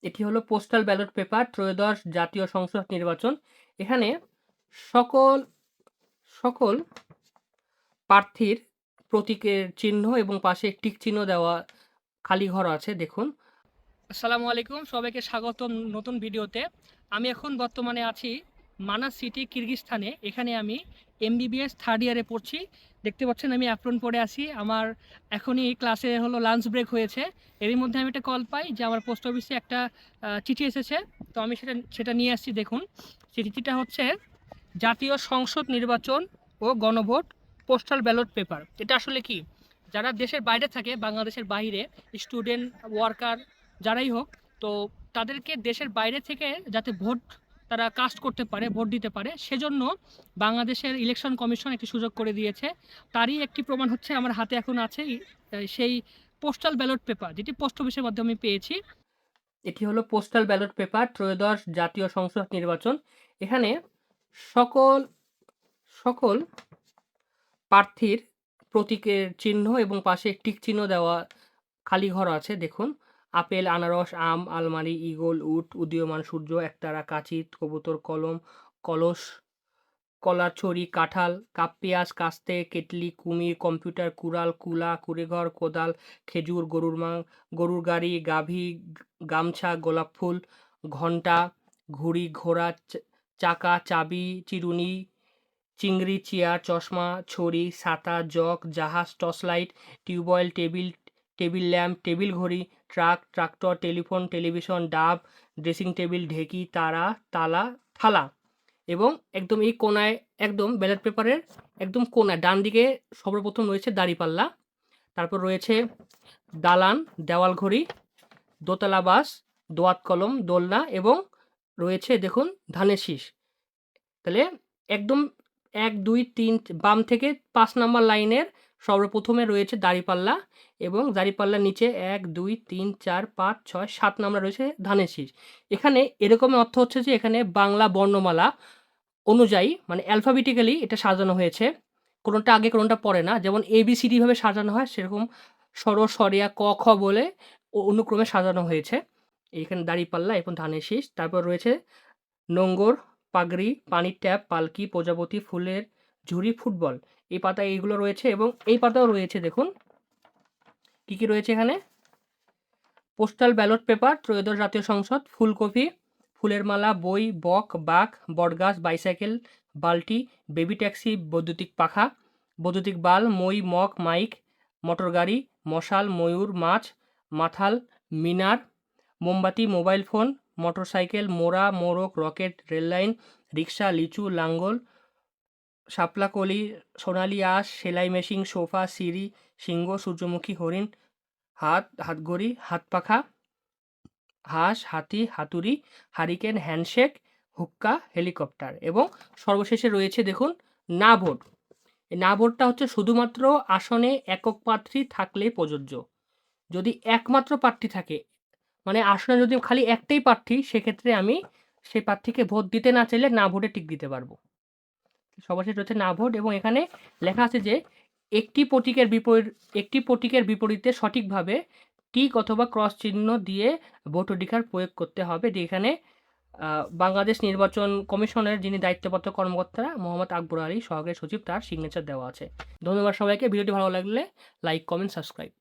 এটি হলো postal ballot paper ত্রয়োদশ জাতীয় সংসদ নির্বাচন। এখানে সকল সকল প্রার্থীর প্রতীকের চিহ্ন এবং পাশে টিক চিহ্ন দেওয়া খালি ঘর আছে দেখুন। আসসালামু আলাইকুম, সবাইকে স্বাগতম নতুন ভিডিওতে। আমি এখন বর্তমানে আছি মানাস সিটি কিরগিজস্তানে। এখানে আমি এমবিবিএস থার্ড ইয়ারে পড়ছি। দেখতে পাচ্ছেন আমি অ্যাপ্রন পরে আছি। আমার এখনই ক্লাসে হলো লাঞ্চ ব্রেক হয়েছে। এরই মধ্যে আমি একটা কল পাই যে আমার পোস্ট অফিসে একটা চিঠি এসেছে। তো আমি সেটা নিয়ে আসছি। দেখুন, চিঠিটা হচ্ছে জাতীয় সংসদ নির্বাচন ও গণভোট পোস্টাল ব্যালট পেপার। এটা আসলে কি, যারা দেশের বাইরে থাকে, বাংলাদেশের বাইরে স্টুডেন্ট, ওয়ার্কার যারাই হোক, তো তাদেরকে দেশের বাইরে থেকে যাতে ভোট তারা কাস্ট করতে পারে, ভোট দিতে পারে, সেজন্য বাংলাদেশের ইলেকশন কমিশন একটি সুযোগ করে দিয়েছে। তারই একটি প্রমাণ হচ্ছে আমার হাতে এখন আছে সেই পোস্টাল ব্যালট পেপার, যেটি পোস্ট অফিসের মাধ্যমে পেয়েছি। এটি হলো পোস্টাল ব্যালট পেপার ত্রয়োদশ জাতীয় সংসদ নির্বাচন। এখানে সকল সকল প্রার্থীর প্রতীকের চিহ্ন এবং পাশে টিক চিহ্ন দেওয়া খালি ঘর আছে দেখুন। আপেল, আনারস, আম, আলমারি, ঈগল, উট, উদীয়মান সূর্য, একতারা, কাঁচি, কবুতর, কলম, কলস, কলার ছড়ি, কাঁঠাল, কাপ, পেঁয়াজ, কাস্তে, কেটলি, কুমির, কম্পিউটার, কুড়াল, কুলা, কুঁড়েঘর, কোদাল, খেজুর, গরুর গাড়ি, গাভী, গামছা, গোলাপ ফুল, ঘণ্টা, ঘুড়ি, ঘোড়া, চাকা, চাবি, চিরুনি, চিংড়ি, চেয়ার, চশমা, ছড়ি, ছাতা, জগ, জাহাজ, torchlight, tubewell, table lamp, table ঘড়ি, ট্রাক, ট্রাক্টর, টেলিফোন, টেলিভিশন, ডাব, ড্রেসিং টেবিল, ঢেঁকি, তারা, তালা, থালা। এবং একদম এই কোনায়, একদম ব্যালট পেপারের একদম কোনায় ডান দিকে সর্বপ্রথম রয়েছে দাঁড়িপাল্লা, তারপর রয়েছে দালান, দেওয়াল ঘড়ি, দোতলা বাস, দোয়াত কলম, দোলনা এবং রয়েছে দেখুন ধানের শীষ। তাহলে একদম ১, ২, ৩ বাম থেকে ৫ নাম্বার লাইনের সর্বপ্রথমে রয়েছে দাঁড়িপাল্লা এবং দাঁড়িপাল্লার নিচে ১, ২, ৩, ৪, ৫, ৬, ৭ নাম্বার রয়েছে ধানের শীষ। এখানে এরকমের অর্থ হচ্ছে যে এখানে বাংলা বর্ণমালা অনুযায়ী মানে অ্যালফাবেটিক্যালি এটা সাজানো হয়েছে। কোনোটা আগে কোনোটা পরে না। যেমন ABCD ভাবে সাজানো হয় সেরকম স্বর, স্বরিয়া, ক, খ বলে অনুক্রমে সাজানো হয়েছে। এইখানে দাঁড়িপাল্লা এবং ধানের শীষ। তারপর রয়েছে নোঙ্গর, পাগড়ি, পানির ট্যাপ, পালকি, প্রজাপতি, ফুলের ঝুড়ি, ফুটবল। এই পাতায় এইগুলো রয়েছে এবং এই পাতাও রয়েছে দেখুন। কি, কি রয়েছে এখানে? পোস্টাল ব্যালট পেপার ত্রয়োদশ জাতীয় সংসদ, ফুলকপি, ফুলের মালা, বই, বক, বাঘ, বটগাছ, বাইসাইকেল, বালতি, বেবি ট্যাক্সি, বৈদ্যুতিক পাখা, বৈদ্যুতিক বাল, মই, মগ, মাইক, মোটর গাড়ি, মশাল, ময়ূর, মাছ, মাথাল, মিনার, মোমবাতি, মোবাইল ফোন, মোটরসাইকেল, মোড়া, মোড়ক, রকেট, রেললাইন, রিক্সা, লিচু, লাঙ্গল, শাপলা কলি, সোনালি আঁশ, সেলাই মেশিন, সোফা, সিঁড়ি, সিংহ, সূর্যমুখী, হরিণ, হাতঘড়ি, হাতপাখা, হাঁস, হাতি, হাতুড়ি, হারিকেন, হ্যান্ডশেক, হুক্কা, হেলিকপ্টার এবং সর্বশেষে রয়েছে দেখুন না ভোট। এই না ভোটটা হচ্ছে শুধুমাত্র আসনে একক প্রার্থী থাকলেই প্রযোজ্য। যদি একমাত্র প্রার্থী থাকে, মানে আসনে যদি খালি একটাই প্রার্থী, সেক্ষেত্রে আমি সেই প্রার্থীকে ভোট দিতে না চাইলে না ভোটে টিক দিতে পারবো। সর্বশেষ রয়েছে না ভোট এবং এখানে লেখা আছে যে একটি প্রতীকের বিপরীতে সঠিকভাবে টিক অথবা ক্রস চিহ্ন দিয়ে ভোটাধিকার প্রয়োগ করতে হবে। এখানে বাংলাদেশ নির্বাচন কমিশনের যিনি দায়িত্বপ্রাপ্ত কর্মকর্তা মোহাম্মদ আকবর আলী সহকারী সচিব, তার সিগনেচার দেওয়া আছে। ধন্যবাদ সবাইকে। ভিডিওটি ভালো লাগলে লাইক, কমেন্ট, সাবস্ক্রাইব।